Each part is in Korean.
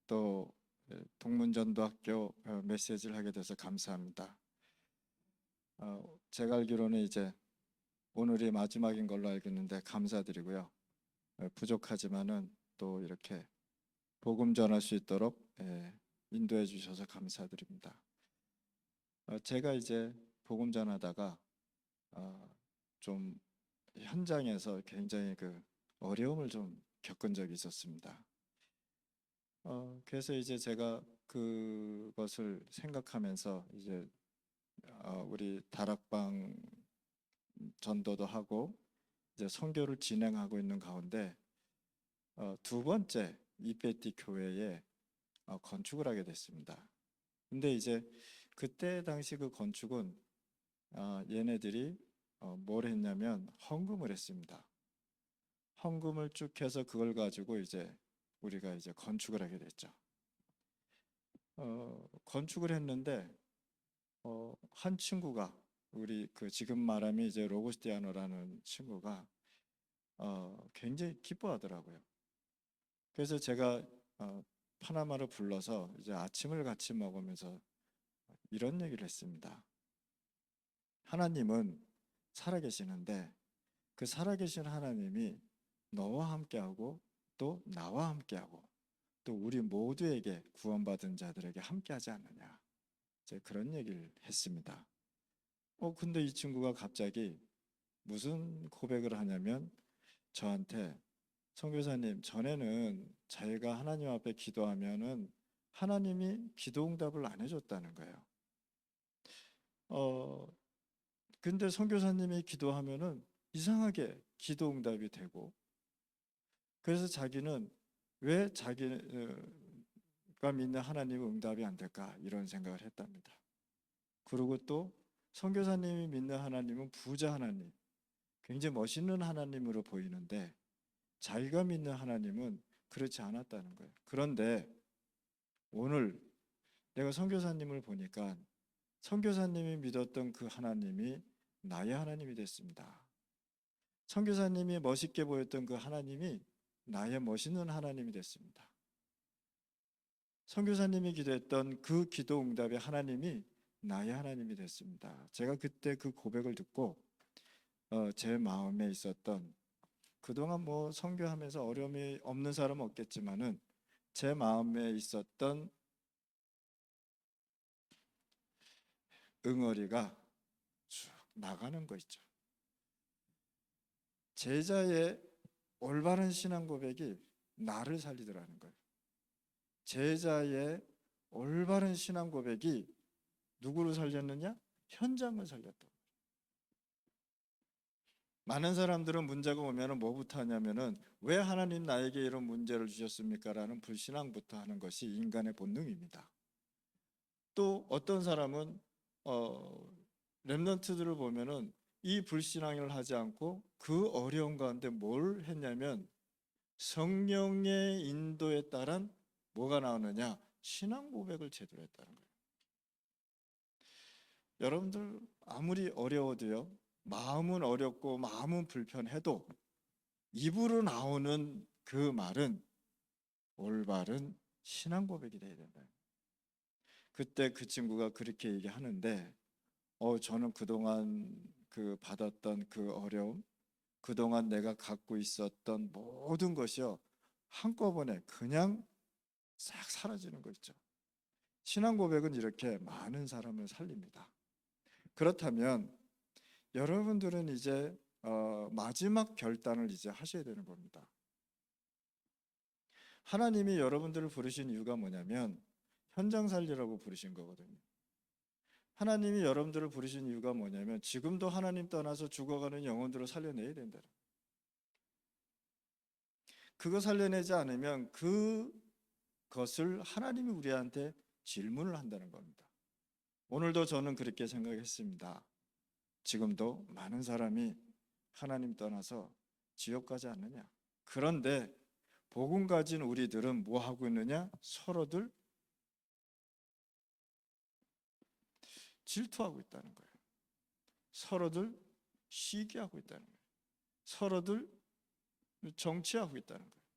또 동문전도학교 메시지를 하게 돼서 감사합니다. 제가 알기로는 이제 오늘이 마지막인 걸로 알고 있는데 감사드리고요. 부족하지만은 또 이렇게 복음 전할 수 있도록 인도해 주셔서 감사드립니다. 제가 이제 복음 전하다가 좀 현장에서 굉장히 그 어려움을 좀 겪은 적이 있었습니다. 그래서 이제 제가 그것을 생각하면서 이제 우리 다락방 전도도 하고 이제 선교를 진행하고 있는 가운데 두 번째 이페티 교회에 건축을 하게 됐습니다. 근데 이제 그때 당시 그 건축은 얘네들이 뭘 했냐면 헌금을 했습니다. 헌금을 쭉 해서 그걸 가지고 이제 우리가 이제 건축을 하게 됐죠. 건축을 했는데 한 친구가 우리 그 지금 말하면 이제 로고스티아노라는 친구가 굉장히 기뻐하더라고요. 그래서 제가 파나마를 불러서 이제 아침을 같이 먹으면서 이런 얘기를 했습니다. 하나님은 살아계시는데 그 살아계신 하나님이 너와 함께하고 또 나와 함께하고 또 우리 모두에게 구원받은 자들에게 함께하지 않느냐. 이제 그런 얘기를 했습니다. 근데 이 친구가 갑자기 무슨 고백을 하냐면 저한테 선교사님, 전에는 자기가 하나님 앞에 기도하면은 하나님이 기도 응답을 안 해줬다는 거예요. 어, 근데 선교사님이 기도하면은 이상하게 기도 응답이 되고, 그래서 자기는 왜 자기가 믿는 하나님의 응답이 안 될까 이런 생각을 했답니다. 그리고 또 선교사님이 믿는 하나님은 부자 하나님, 굉장히 멋있는 하나님으로 보이는데 자기가 믿는 하나님은 그렇지 않았다는 거예요. 그런데 오늘 내가 선교사님을 보니까 선교사님이 믿었던 그 하나님이 나의 하나님이 됐습니다. 선교사님이 멋있게 보였던 그 하나님이 나의 멋있는 하나님이 됐습니다. 선교사님이 기도했던 그 기도 응답의 하나님이 나의 하나님이 됐습니다. 제가 그때 그 고백을 듣고 제 마음에 있었던 그동안 뭐 선교하면서 어려움이 없는 사람은 없겠지만은 제 마음에 있었던 응어리가 쭉 나가는 거 있죠. 제자의 올바른 신앙 고백이 나를 살리더라는 거예요. 제자의 올바른 신앙 고백이 누구를 살렸느냐? 현장을 살렸다. 많은 사람들은 문제가 오면 뭐부터 하냐면은 왜 하나님 나에게 이런 문제를 주셨습니까? 라는 불신앙부터 하는 것이 인간의 본능입니다. 또 어떤 사람은 렘넌트들을 보면은 이 불신앙을 하지 않고 그 어려운 가운데 뭘 했냐면 성령의 인도에 따른 뭐가 나오느냐? 신앙 고백을 제대로 했다는 거예요. 여러분들 아무리 어려워도요. 마음은 어렵고 마음은 불편해도 입으로 나오는 그 말은 올바른 신앙 고백이 돼야 된다. 그때 그 친구가 그렇게 얘기하는데 저는 그동안 그 받았던 그 어려움, 그동안 내가 갖고 있었던 모든 것이요 한꺼번에 그냥 싹 사라지는 거 있죠. 신앙 고백은 이렇게 많은 사람을 살립니다. 그렇다면 여러분들은 이제 마지막 결단을 이제 하셔야 되는 겁니다. 하나님이 여러분들을 부르신 이유가 뭐냐면 현장 살리라고 부르신 거거든요. 하나님이 여러분들을 부르신 이유가 뭐냐면 지금도 하나님 떠나서 죽어가는 영혼들을 살려내야 된다. 그거 살려내지 않으면 그것을 하나님이 우리한테 질문을 한다는 겁니다. 오늘도 저는 그렇게 생각했습니다. 지금도 많은 사람이 하나님 떠나서 지옥 가지 않느냐. 그런데 복음 가진 우리들은 뭐 하고 있느냐? 서로들 질투하고 있다는 거예요. 서로들 시기하고 있다는 거예요. 서로들 정치하고 있다는 거예요.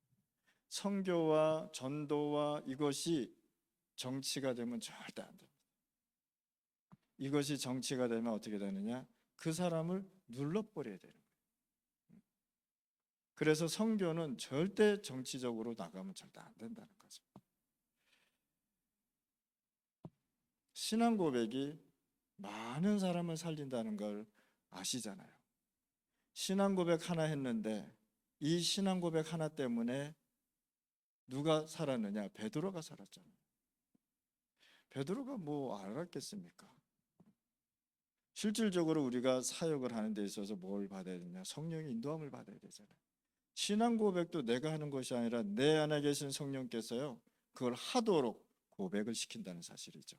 선교와 전도와 이것이 정치가 되면 절대 안 됩니다. 이것이 정치가 되면 어떻게 되느냐? 그 사람을 눌러버려야 되는 거예요. 그래서 선교는 절대 정치적으로 나가면 절대 안 된다는 거죠. 신앙 고백이 많은 사람을 살린다는 걸 아시잖아요. 신앙 고백 하나 했는데 이 신앙 고백 하나 때문에 누가 살았느냐? 베드로가 살았잖아요. 베드로가 뭐 알았겠습니까? 실질적으로 우리가 사역을 하는 데 있어서 뭘 받아야 되냐? 성령의 인도함을 받아야 되잖아요. 신앙 고백도 내가 하는 것이 아니라 내 안에 계신 성령께서요 그걸 하도록 고백을 시킨다는 사실이죠.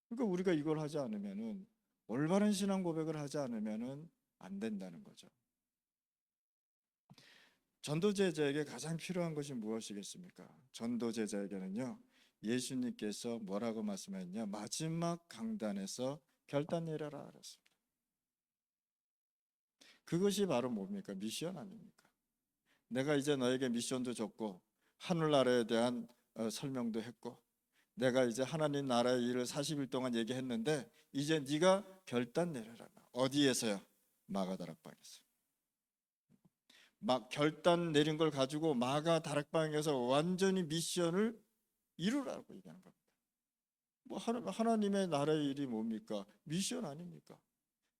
그러니까 우리가 이걸 하지 않으면은, 올바른 신앙 고백을 하지 않으면은 안 된다는 거죠. 전도 제자에게 가장 필요한 것이 무엇이겠습니까? 전도 제자에게는요, 예수님께서 뭐라고 말씀하셨냐? 마지막 강단에서 결단 내려라 그랬습니다. 그것이 바로 뭡니까? 미션 아닙니까? 내가 이제 너에게 미션도 줬고 하늘나라에 대한 설명도 했고, 내가 이제 하나님 나라의 일을 40일 동안 얘기했는데 이제 네가 결단 내려라. 어디에서요? 마가 다락방에서. 막 결단 내린 걸 가지고 마가 다락방에서 완전히 미션을 이루라고 얘기하는 겁니다. 뭐 하나님의 나라의 일이 뭡니까? 미션 아닙니까?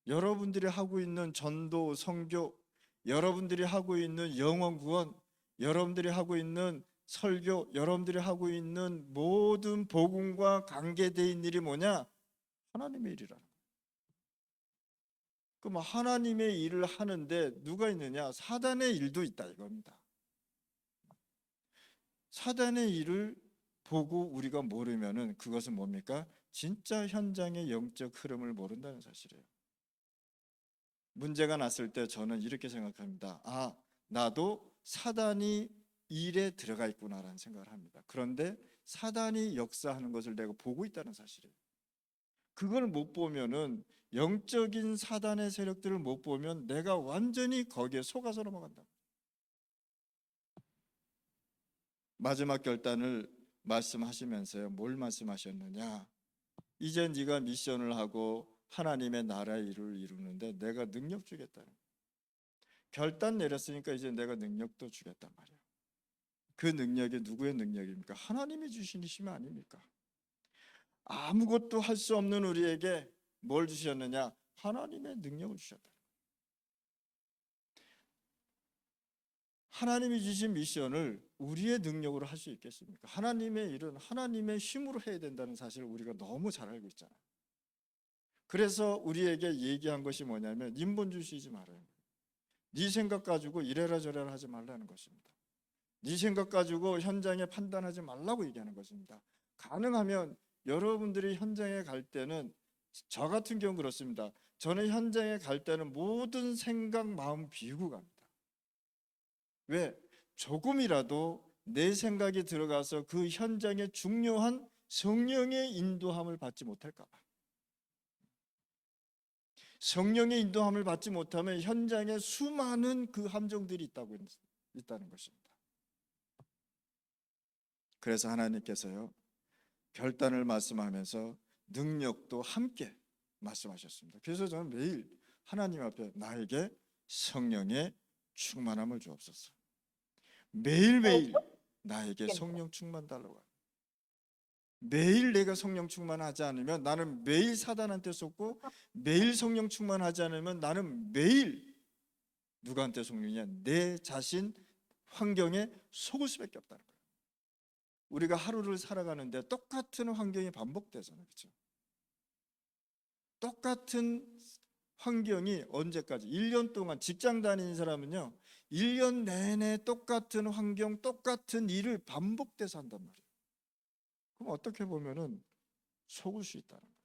여러분들이 하고 있는 전도, 선교, 여러분들이 하고 있는 영혼 구원, 여러분들이 하고 있는 설교, 여러분들이 하고 있는 모든 복음과 관계된 일이 뭐냐? 하나님의 일이라는 거예요. 그럼 하나님의 일을 하는데 누가 있느냐? 사단의 일도 있다 이겁니다. 사단의 일을 보고 우리가 모르면은 그것은 뭡니까? 진짜 현장의 영적 흐름을 모른다는 사실이에요. 문제가 났을 때 저는 이렇게 생각합니다. 아, 나도 사단이 일에 들어가 있구나라는 생각을 합니다. 그런데 사단이 역사하는 것을 내가 보고 있다는 사실이에요. 그걸 못 보면은, 영적인 사단의 세력들을 못 보면 내가 완전히 거기에 속아서 넘어간다. 마지막 결단을 말씀하시면서요, 뭘 말씀하셨느냐? 이제 네가 미션을 하고 하나님의 나라의 일을 이루는데 내가 능력 주겠다는 거예요. 결단 내렸으니까 이제 내가 능력도 주겠단 말이에요. 그 능력이 누구의 능력입니까? 하나님이 주신 힘 아닙니까? 아무것도 할 수 없는 우리에게 뭘 주셨느냐? 하나님의 능력을 주셨다. 하나님이 주신 미션을 우리의 능력으로 할 수 있겠습니까? 하나님의 일은 하나님의 힘으로 해야 된다는 사실을 우리가 너무 잘 알고 있잖아요. 그래서 우리에게 얘기한 것이 뭐냐면, 인본 주시지 말아요. 네 생각 가지고 이래라 저래라 하지 말라는 것입니다. 네 생각 가지고 현장에 판단하지 말라고 얘기하는 것입니다. 가능하면 여러분들이 현장에 갈 때는, 저 같은 경우 그렇습니다. 저는 현장에 갈 때는 모든 생각, 마음 비우고 갑니다. 왜? 조금이라도 내 생각이 들어가서 그 현장에 중요한 성령의 인도함을 받지 못할까 봐. 성령의 인도함을 받지 못하면 현장에 수많은 그 함정들이 있다는 것입니다. 그래서 하나님께서요, 결단을 말씀하면서 능력도 함께 말씀하셨습니다. 그래서 저는 매일 하나님 앞에 나에게 성령의 충만함을 주옵소서. 매일매일 나에게 성령 충만 달라고 합니다. 매일 내가 성령 충만하지 않으면 나는 매일 사단한테 속고, 매일 성령 충만하지 않으면 나는 매일 누구한테 속느냐? 내 자신 환경에 속을 수밖에 없다는 거예요. 우리가 하루를 살아가는데 똑같은 환경이 반복되잖아요. 그렇죠? 똑같은 환경이 언제까지? 1년 동안 직장 다니는 사람은요, 1년 내내 똑같은 환경, 똑같은 일을 반복돼서 한단 말이에요. 그럼 어떻게 보면은 속을 수 있다는 거예요.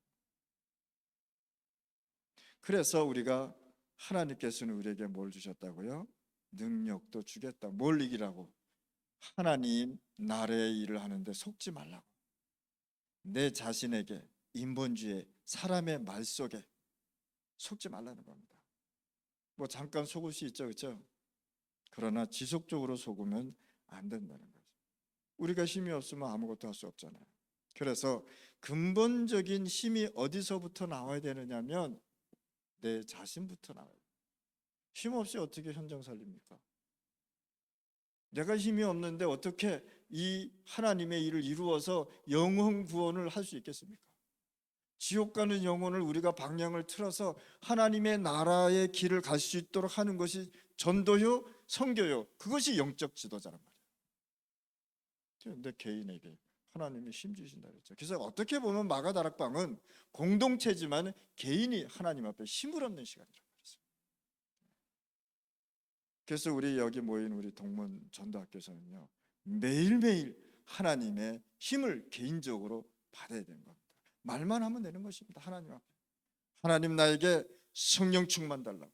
그래서 우리가, 하나님께서는 우리에게 뭘 주셨다고요? 능력도 주겠다. 뭘 이기라고? 하나님 나라의 일을 하는데 속지 말라고. 내 자신에게, 인본주의, 사람의 말 속에 속지 말라는 겁니다. 뭐 잠깐 속을 수 있죠, 그렇죠? 그러나 지속적으로 속으면 안 된다는 거죠. 우리가 힘이 없으면 아무것도 할 수 없잖아요. 그래서 근본적인 힘이 어디서부터 나와야 되느냐면 내 자신부터 나와요. 힘 없이 어떻게 현장 살립니까? 내가 힘이 없는데 어떻게 이 하나님의 일을 이루어서 영혼 구원을 할 수 있겠습니까? 지옥 가는 영혼을 우리가 방향을 틀어서 하나님의 나라의 길을 갈 수 있도록 하는 것이 전도요, 선교요. 그것이 영적 지도자란 말이에요. 그런데 개인에게 하나님이 힘 주신다 그랬죠. 그래서 어떻게 보면 마가다락방은 공동체지만 개인이 하나님 앞에 힘을 얻는 시간이라고 그랬어요. 그래서 우리 여기 모인 우리 동문 전도학교에서는요, 매일매일 하나님의 힘을 개인적으로 받아야 되는 겁니다. 말만 하면 되는 것입니다. 하나님 앞에. 하나님 나에게 성령 충만 달라고.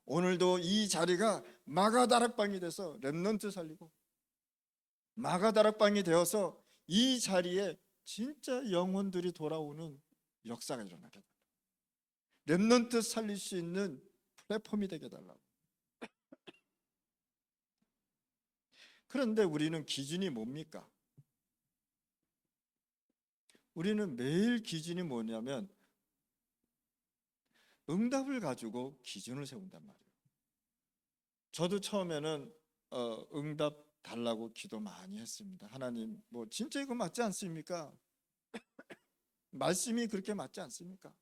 오늘도 이 자리가 마가다락방이 돼서 렘넌트 살리고 마가다락방이 되어서 이 자리에 진짜 영혼들이 돌아오는 역사가 일어나게 달라고. 렘넌트 살릴 수 있는 플랫폼이 되게 달라고. 그런데 우리는 기준이 뭡니까? 우리는 매일 기준이 뭐냐면 응답을 가지고 기준을 세운단 말이에요. 저도 처음에는 응답 달라고 기도 많이 했습니다. 하나님, 뭐 진짜 이거 맞지 않습니까? 말씀이 그렇게 맞지 않습니까?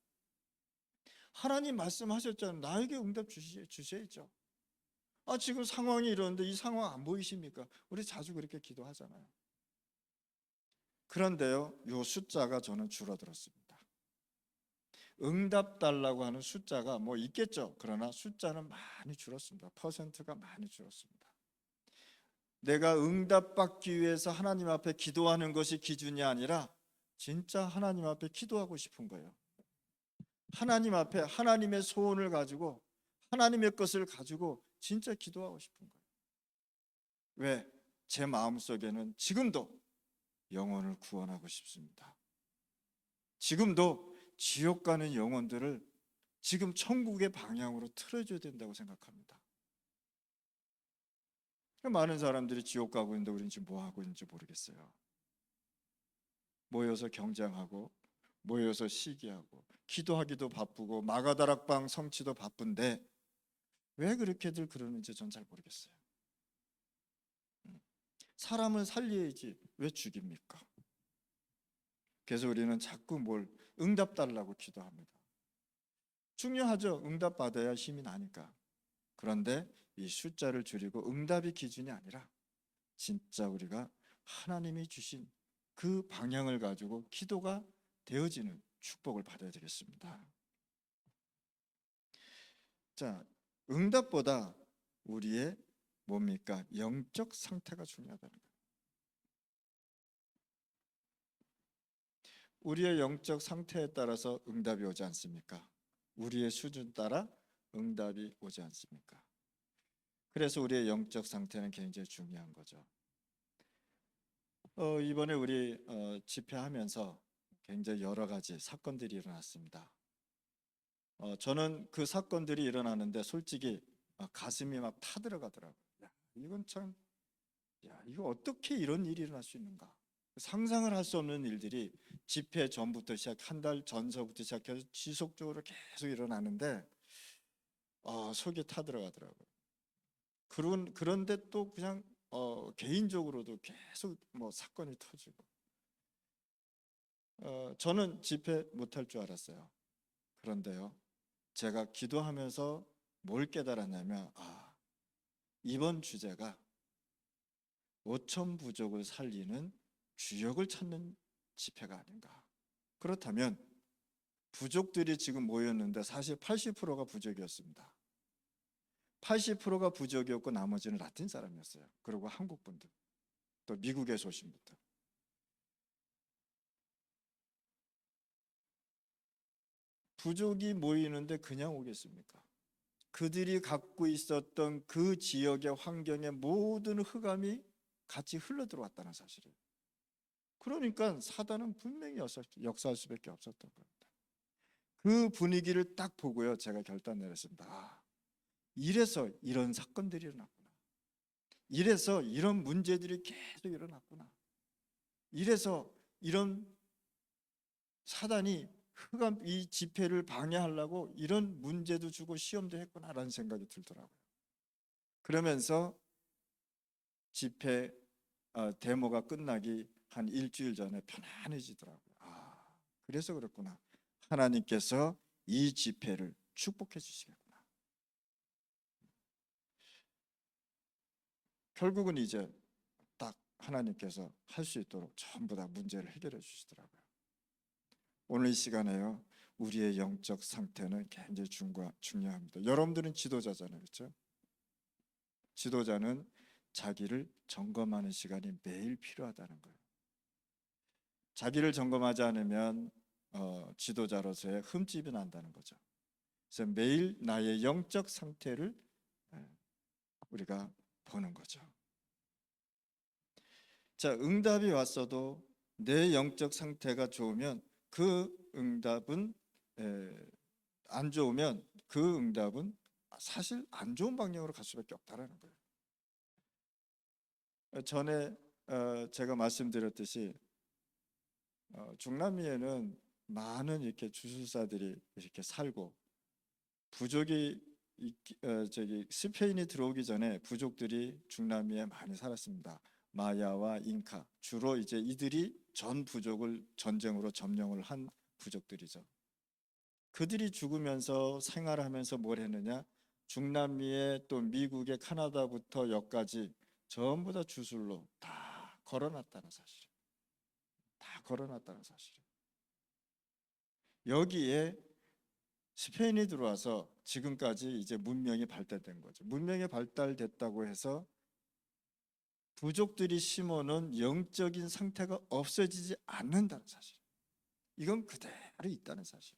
하나님 말씀하셨잖아요. 나에게 응답 주셔야죠. 지금 상황이 이러는데 이 상황 안 보이십니까? 우리 자주 그렇게 기도하잖아요. 그런데요, 요 숫자가 저는 줄어들었습니다. 응답 달라고 하는 숫자가 뭐 있겠죠. 그러나 숫자는 많이 줄었습니다. 퍼센트가 많이 줄었습니다. 내가 응답받기 위해서 하나님 앞에 기도하는 것이 기준이 아니라 진짜 하나님 앞에 기도하고 싶은 거예요. 하나님 앞에 하나님의 소원을 가지고 하나님의 것을 가지고 진짜 기도하고 싶은 거예요. 왜? 제 마음속에는 지금도 영혼을 구원하고 싶습니다. 지금도 지옥 가는 영혼들을 지금 천국의 방향으로 틀어줘야 된다고 생각합니다. 많은 사람들이 지옥 가고 있는데 우리는 지금 뭐 하고 있는지 모르겠어요. 모여서 경쟁하고 모여서 시기하고 기도하기도 바쁘고 마가다락방 성취도 바쁜데 왜 그렇게들 그러는지 전 잘 모르겠어요. 사람을 살려야지 왜 죽입니까? 그래서 우리는 자꾸 뭘 응답 달라고 기도합니다. 중요하죠. 응답 받아야 힘이 나니까. 그런데 이 숫자를 줄이고 응답이 기준이 아니라 진짜 우리가 하나님이 주신 그 방향을 가지고 기도가 되어지는 축복을 받아야 되겠습니다. 자, 응답보다 우리의 뭡니까? 영적 상태가 중요하다는 거예요. 우리의 영적 상태에 따라서 응답이 오지 않습니까? 우리의 수준 따라 응답이 오지 않습니까? 그래서 우리의 영적 상태는 굉장히 중요한 거죠. 이번에 우리 집회하면서 굉장히 여러 가지 사건들이 일어났습니다. 저는 그 사건들이 일어나는데 솔직히 가슴이 막 타들어가더라고요. 야, 이건 참, 야, 이거 어떻게 이런 일이 일어날 수 있는가? 상상을 할 수 없는 일들이 집회 전부터 한 달 전서부터 시작해서 지속적으로 계속 일어나는데 속이 타들어가더라고요. 그런데 또 그냥 개인적으로도 계속 뭐 사건이 터지고 저는 집회 못할 줄 알았어요. 그런데요, 제가 기도하면서 뭘 깨달았냐면 이번 주제가 5천 부족을 살리는 주역을 찾는 집회가 아닌가. 그렇다면 부족들이 지금 모였는데 사실 80%가 부족이었습니다. 80%가 부족이었고 나머지는 라틴 사람이었어요. 그리고 한국 분들, 또 미국에서 오신 분들. 부족이 모이는데 그냥 오겠습니까? 그들이 갖고 있었던 그 지역의 환경의 모든 흑암이 같이 흘러 들어왔다는 사실이에요. 그러니까 사단은 분명히 역사할 수밖에 없었던 겁니다. 그 분위기를 딱 보고요, 제가 결단 내렸습니다. 이래서 이런 사건들이 일어났구나. 이래서 이런 문제들이 계속 일어났구나. 이래서 이런 사단이 흑암 이 집회를 방해하려고 이런 문제도 주고 시험도 했구나라는 생각이 들더라고요. 그러면서 집회 데모가 끝나기 한 일주일 전에 편안해지더라고요. 그래서 그렇구나. 하나님께서 이 집회를 축복해 주시겠구나. 결국은 이제 딱 하나님께서 할 수 있도록 전부 다 문제를 해결해 주시더라고요. 오늘 이 시간에요, 우리의 영적 상태는 굉장히 중요합니다. 여러분들은 지도자잖아요, 그렇죠? 지도자는 자기를 점검하는 시간이 매일 필요하다는 거예요. 자기를 점검하지 않으면 지도자로서의 흠집이 난다는 거죠. 그래서 매일 나의 영적 상태를 우리가 보는 거죠. 자, 응답이 왔어도 내 영적 상태가 좋으면 그 응답은 안 좋으면 그 응답은 사실 안 좋은 방향으로 갈 수밖에 없다라는 거예요. 전에 제가 말씀드렸듯이 중남미에는 많은 이렇게 주술사들이 이렇게 살고 부족이 스페인이 들어오기 전에 부족들이 중남미에 많이 살았습니다. 마야와 잉카, 주로 이제 이들이 전 부족을 전쟁으로 점령을 한 부족들이죠. 그들이 죽으면서 생활하면서 뭘 했느냐? 중남미에 또 미국의 카나다부터 여기까지 전부 다 주술로 다 걸어놨다는 사실. 다 걸어놨다는 사실. 여기에 스페인이 들어와서 지금까지 이제 문명이 발달된 거죠. 문명이 발달됐다고 해서 부족들이 심어놓은 영적인 상태가 없어지지 않는다는 사실. 이건 그대로 있다는 사실.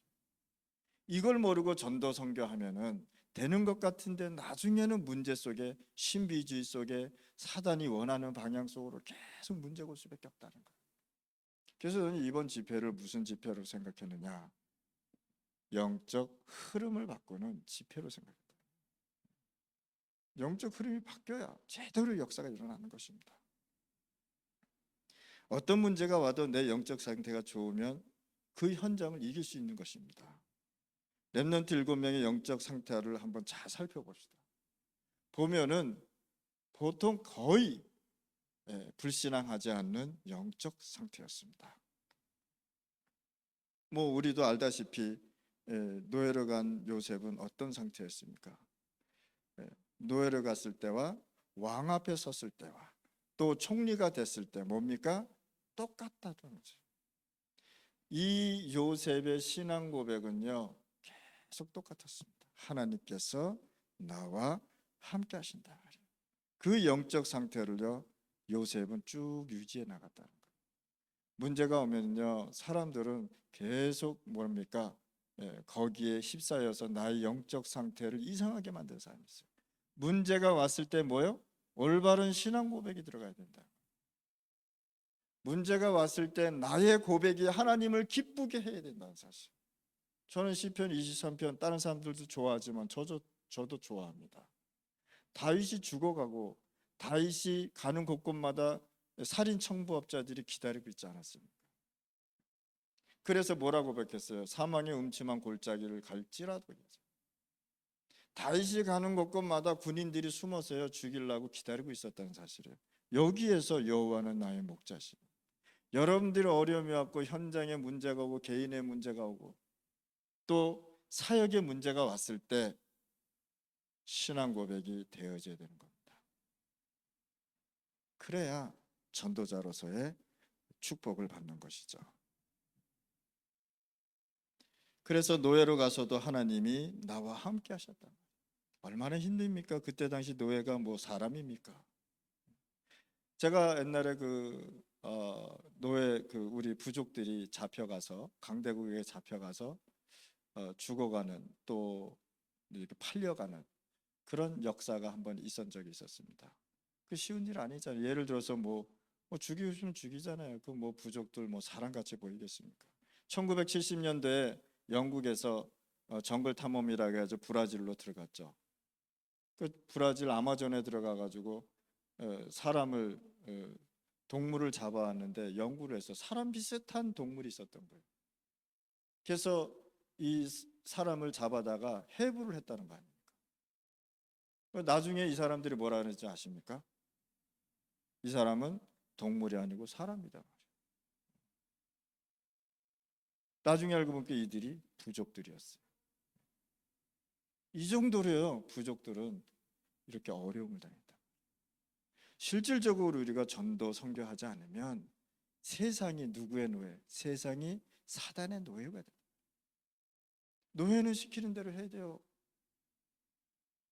이걸 모르고 전도 선교하면은 되는 것 같은데 나중에는 문제 속에, 신비주의 속에 사단이 원하는 방향 속으로 계속 문제가 올 수밖에 없다는 거예요. 그래서 저는 이번 집회를 무슨 집회로 생각했느냐? 영적 흐름을 바꾸는 집회로 생각했다. 영적 흐름이 바뀌어야 제대로 역사가 일어나는 것입니다. 어떤 문제가 와도 내 영적 상태가 좋으면 그 현장을 이길 수 있는 것입니다. 렘넌트 7명의 영적 상태를 한번 잘 살펴봅시다. 보면은 보통 거의 불신앙하지 않는 영적 상태였습니다. 뭐 우리도 알다시피 노예로 간 요셉은 어떤 상태였습니까? 노예로 갔을 때와 왕 앞에 섰을 때와 또 총리가 됐을 때 뭡니까? 똑같다는 거죠. 이 요셉의 신앙 고백은요 계속 똑같았습니다. 하나님께서 나와 함께 하신다. 그 영적 상태를요 요셉은 쭉 유지해 나갔다는 거예요. 문제가 오면요 사람들은 계속 뭡니까? 거기에 휩싸여서 나의 영적 상태를 이상하게 만드는 사람이 있어요. 문제가 왔을 때 뭐요? 올바른 신앙 고백이 들어가야 된다. 문제가 왔을 때 나의 고백이 하나님을 기쁘게 해야 된다는 사실. 저는 시편 23편 다른 사람들도 좋아하지만 저도 좋아합니다. 다윗이 죽어가고 다윗이 가는 곳곳마다 살인 청부업자들이 기다리고 있지 않았습니까? 그래서 뭐라고 고백했어요? 사망의 음침한 골짜기를 갈지라도. 다윗이 가는 곳곳마다 군인들이 숨어서요 죽이려고 기다리고 있었다는 사실이에요. 여기에서 여호와는 나의 목자시니. 여러분들이 어려움이 왔고 현장에 문제가 오고 개인의 문제가 오고 또 사역의 문제가 왔을 때 신앙 고백이 되어져야 되는 겁니다. 그래야 전도자로서의 축복을 받는 것이죠. 그래서 노예로 가서도 하나님이 나와 함께 하셨다. 얼마나 힘듭니까? 그때 당시 노예가 뭐 사람입니까? 제가 옛날에 노예 우리 부족들이 잡혀가서 강대국에 잡혀가서 죽어가는 또 이렇게 팔려가는 그런 역사가 한번 있었던 적이 있었습니다. 그 쉬운 일 아니잖아요. 예를 들어서 뭐 죽이고 싶으면 죽이잖아요. 그 뭐 부족들 뭐 사람같이 보이겠습니까? 1970년대에 영국에서 정글 탐험이라고 해서 브라질로 들어갔죠. 그 브라질 아마존에 들어가 가지고 사람을 동물을 잡아왔는데 연구를 해서 사람 비슷한 동물이 있었던 거예요. 그래서 이 사람을 잡아다가 해부를 했다는 거 아닙니까? 나중에 이 사람들이 뭐라 그랬지 아십니까? 이 사람은 동물이 아니고 사람이다 말이에요. 나중에 알고 보니까 이들이 부족들이었어요. 이 정도로요, 부족들은 이렇게 어려움을 당했다. 실질적으로 우리가 전도 선교하지 않으면 세상이 누구의 노예? 세상이 사단의 노예가 돼요. 노예는 시키는 대로 해야 돼요.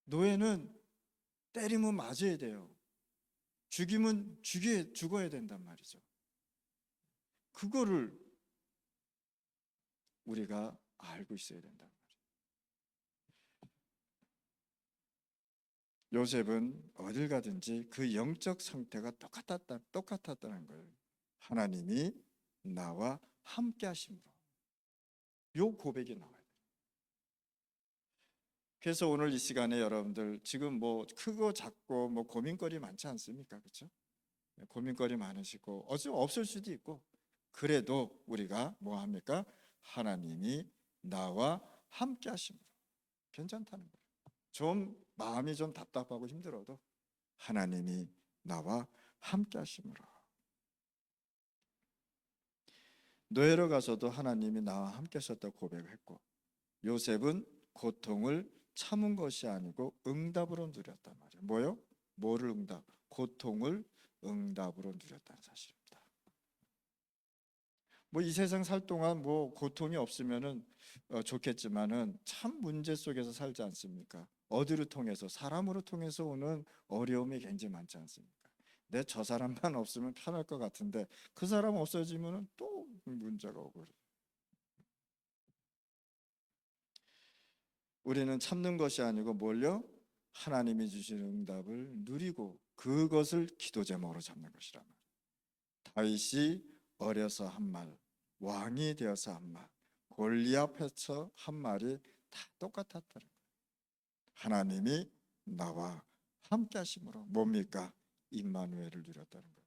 노예는 때리면 맞아야 돼요. 죽이면 죽어야 된단 말이죠. 그거를 우리가 알고 있어야 된단 말이에요. 요셉은 어딜 가든지 그 영적 상태가 똑같았다는 거예요. 하나님이 나와 함께 하심으로. 요 고백이 나와요. 그래서 오늘 이 시간에 여러분들 지금 뭐 크고 작고 뭐 고민거리 많지 않습니까? 그렇죠? 고민거리 많으시고 없을 수도 있고 그래도 우리가 뭐 합니까? 하나님이 나와 함께 하심으로 괜찮다는 거예요. 좀 마음이 좀 답답하고 힘들어도 하나님이 나와 함께 하심으로. 노예로 가서도 하나님이 나와 함께 하셨다고 고백을 했고 요셉은 고통을 참은 것이 아니고 응답으로 누렸단 말이에요. 뭐요? 뭐를 응답? 고통을 응답으로 누렸다는 사실입니다. 뭐 이 세상 살 동안 뭐 고통이 없으면은 좋겠지만은 참 문제 속에서 살지 않습니까? 어디로 통해서 사람으로 통해서 오는 어려움이 굉장히 많지 않습니까? 내 저 사람만 없으면 편할 것 같은데 그 사람 없어지면은 또 문제가 오고 그래요. 우리는 참는 것이 아니고 뭘요? 하나님이 주시는 응답을 누리고 그것을 기도 제목으로 잡는 것이란 말이에요. 다윗이 어려서 한 말, 왕이 되어서 한 말, 골리앗에서 한 말이 다 똑같았다는 거예요. 하나님이 나와 함께 하심으로 뭡니까? 임마누엘을 누렸다는 거예요.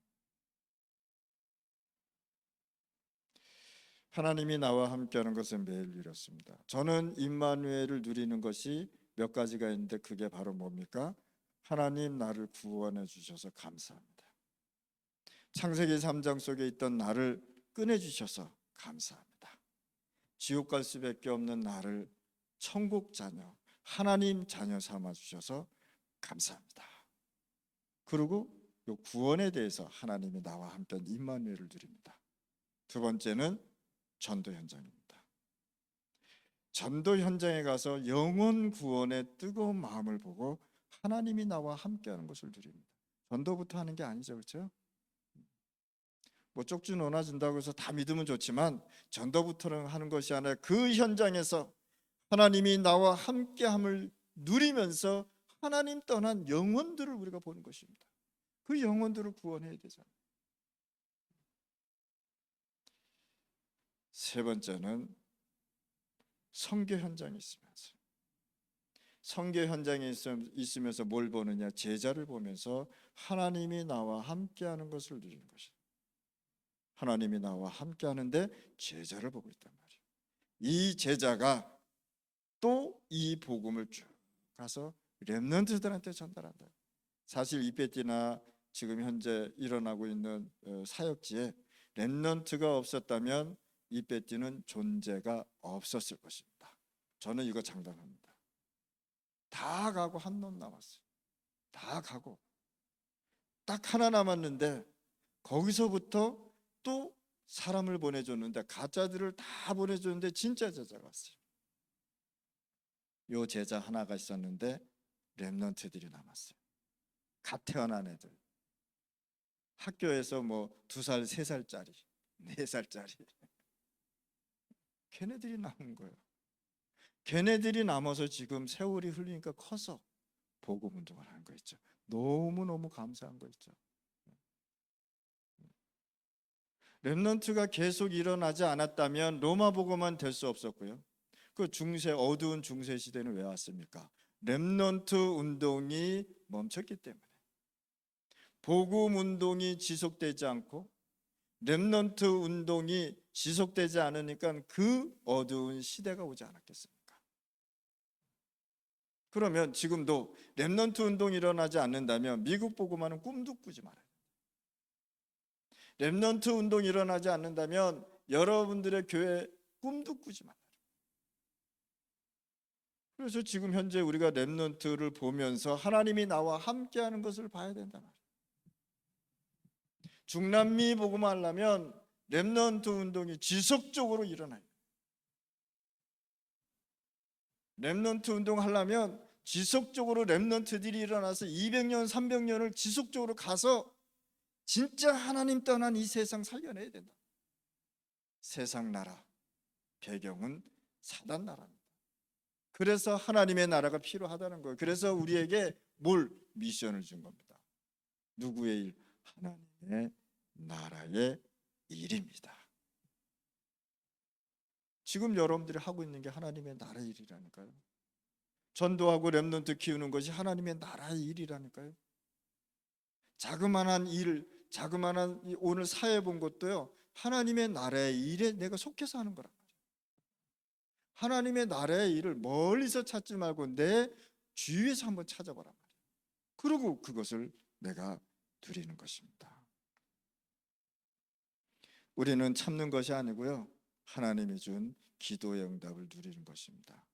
하나님이 나와 함께하는 것은 매일 누렸습니다. 저는 임마누엘을 누리는 것이 몇 가지가 있는데 그게 바로 뭡니까? 하나님 나를 구원해 주셔서 감사합니다. 창세기 3장 속에 있던 나를 꺼내 주셔서 감사합니다. 지옥 갈 수밖에 없는 나를 천국 자녀, 하나님 자녀 삼아 주셔서 감사합니다. 그리고 이 구원에 대해서 하나님이 나와 함께 임마누엘을 누립니다. 두 번째는 전도 현장입니다. 전도 현장에 가서 영혼 구원의 뜨거운 마음을 보고 하나님이 나와 함께하는 것을 누립니다. 전도부터 하는 게 아니죠, 그렇죠? 뭐 쪽지 논아준다고 해서 다 믿으면 좋지만 전도부터는 하는 것이 아니라 그 현장에서 하나님이 나와 함께함을 누리면서 하나님 떠난 영혼들을 우리가 보는 것입니다. 그 영혼들을 구원해야 되잖아요. 세 번째는 선교 현장에 있으면서 선교 현장에 있으면서 뭘 보느냐? 제자를 보면서 하나님이 나와 함께하는 것을 누리는 것이에요. 하나님이 나와 함께하는데 제자를 보고 있단 말이에요. 이 제자가 또 이 복음을 쭉 가서 렘넌트들한테 전달한다. 사실 이베티나 지금 현재 일어나고 있는 사역지에 렘넌트가 없었다면 이베티는 존재가 없었을 것입니다. 저는 이거 장담합니다. 다 가고 한 놈 남았어요. 다 가고 딱 하나 남았는데 거기서부터 또 사람을 보내줬는데 가짜들을 다 보내줬는데 진짜 제자가 왔어요. 요 제자 하나가 있었는데 렘넌트들이 남았어요. 갓 태어난 애들, 학교에서 뭐 2살, 3살짜리, 4살짜리 걔네들이 남은 거예요. 걔네들이 남아서 지금 세월이 흘리니까 커서 복음 운동을 하는 거 있죠. 너무너무 감사한 거 있죠. 렘넌트가 계속 일어나지 않았다면 로마 복음만 될 수 없었고요. 그 어두운 중세 시대는 왜 왔습니까? 렘넌트 운동이 멈췄기 때문에. 복음 운동이 지속되지 않고 렘넌트 운동이 지속되지 않으니까 그 어두운 시대가 오지 않았겠습니까? 그러면 지금도 렘넌트 운동이 일어나지 않는다면 미국 복음화는 꿈도 꾸지 말아요. 렘넌트 운동이 일어나지 않는다면 여러분들의 교회 꿈도 꾸지 말아요. 그래서 지금 현재 우리가 렘넌트를 보면서 하나님이 나와 함께하는 것을 봐야 된다 말이에요. 중남미 복음화 하려면 렘넌트 운동이 지속적으로 일어나요. 렘넌트 운동 하려면 지속적으로 렘넌트들이 일어나서 200년, 300년을 지속적으로 가서 진짜 하나님 떠난 이 세상 살려내야 된다. 세상 나라 배경은 사단 나라입니다. 그래서 하나님의 나라가 필요하다는 거예요. 그래서 우리에게 뭘 미션을 준 겁니다. 누구의 일? 하나님의 나라의 일입니다. 지금 여러분들이 하고 있는 게 하나님의 나라의 일이라니까요. 전도하고 렘넌트 키우는 것이 하나님의 나라의 일이라니까요. 자그마한 일, 자그마한 오늘 사회 본 것도요, 하나님의 나라의 일에 내가 속해서 하는 거란 말이에요. 하나님의 나라의 일을 멀리서 찾지 말고 내 주위에서 한번 찾아보란 말이에요. 그리고 그것을 내가 누리는 것입니다. 우리는 참는 것이 아니고요, 하나님이 준 기도의 응답을 누리는 것입니다.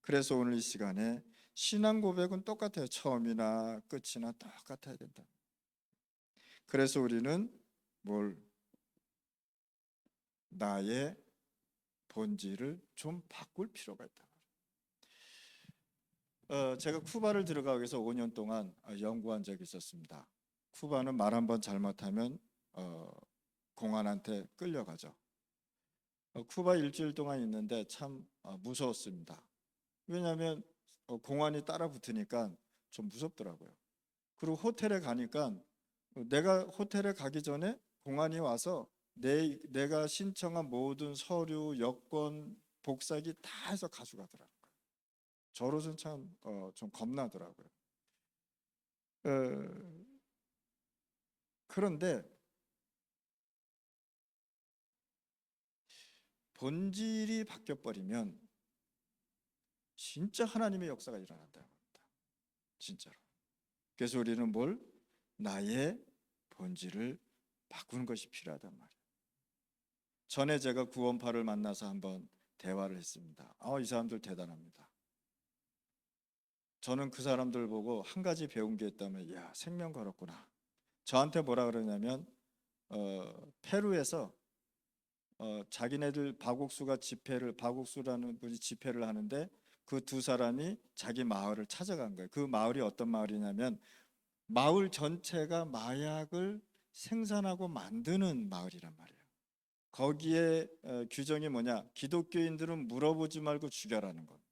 그래서 오늘 이 시간에 신앙 고백은 똑같아요. 처음이나 끝이나 똑같아야 된다. 그래서 우리는 나의 본질을 좀 바꿀 필요가 있다. 제가 쿠바를 들어가기 위해서 5년 동안 연구한 적이 있었습니다. 쿠바는 말 한번 잘못하면 공안한테 끌려가죠. 쿠바 일주일 동안 있는데 참 무서웠습니다. 왜냐하면 공안이 따라 붙으니까 좀 무섭더라고요. 그리고 호텔에 가니까 내가 호텔에 가기 전에 공안이 와서 내가 신청한 모든 서류, 여권, 복사기 다 해서 가져가더라고요. 저로서는 참 좀 겁나더라고요. 어, 그런데 본질이 바뀌어버리면 진짜 하나님의 역사가 일어난다는 겁니다. 진짜로. 그래서 우리는 나의 본질을 바꾸는 것이 필요하단 말이에요. 전에 제가 구원파를 만나서 한번 대화를 했습니다. 이 사람들 대단합니다. 저는 그 사람들 보고 한 가지 배운 게 있다면, 야, 생명 걸었구나. 저한테 뭐라 그러냐면 페루에서 자기네들 바국수라는 분이 집회를 하는데 그 두 사람이 자기 마을을 찾아간 거예요. 그 마을이 어떤 마을이냐면 마을 전체가 마약을 생산하고 만드는 마을이란 말이에요. 거기에 규정이 뭐냐? 기독교인들은 물어보지 말고 죽여라는 겁니다.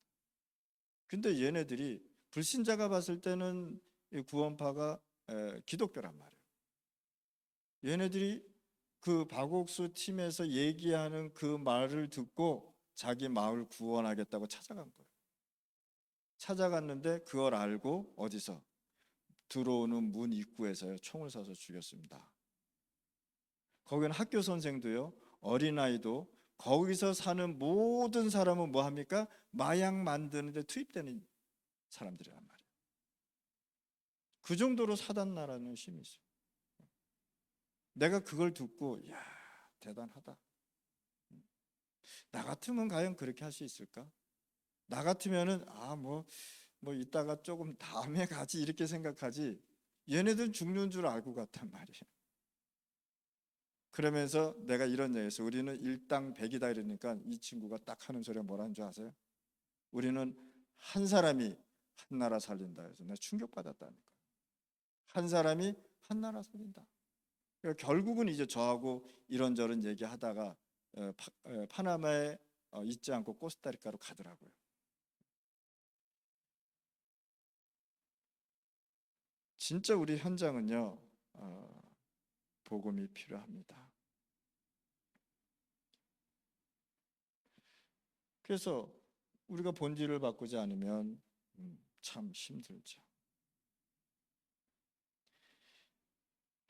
근데 얘네들이 불신자가 봤을 때는 이 구원파가 기독교란 말이에요. 얘네들이 그 박옥수 팀에서 얘기하는 그 말을 듣고 자기 마을 구원하겠다고 찾아간 거예요. 찾아갔는데 그걸 알고 어디서? 들어오는 문 입구에서요, 총을 쏴서 죽였습니다. 거기는 학교 선생도요, 어린아이도, 거기서 사는 모든 사람은 뭐 합니까? 마약 만드는 데 투입되는 사람들이란 말이에요. 그 정도로 사단 나라는 힘이 있어요. 내가 그걸 듣고, 야, 대단하다. 나 같으면 과연 그렇게 할 수 있을까? 나 같으면은 뭐 이따가 조금 다음에 가지 이렇게 생각하지, 얘네들은 죽는 줄 알고 갔단 말이에요. 그러면서 내가 이런 얘기했어. 우리는 일당백이다 이러니까 이 친구가 딱 하는 소리가 뭐라는 줄 아세요? 우리는 한 사람이 한 나라 살린다 해서 내가 충격받았다니까. 한 사람이 한 나라 살린다. 그러니까 결국은 이제 저하고 이런저런 얘기하다가 파나마에 있지 않고 코스타리카로 가더라고요. 진짜 우리 현장은요, 복음이 필요합니다. 그래서 우리가 본질을 바꾸지 않으면 참 힘들죠.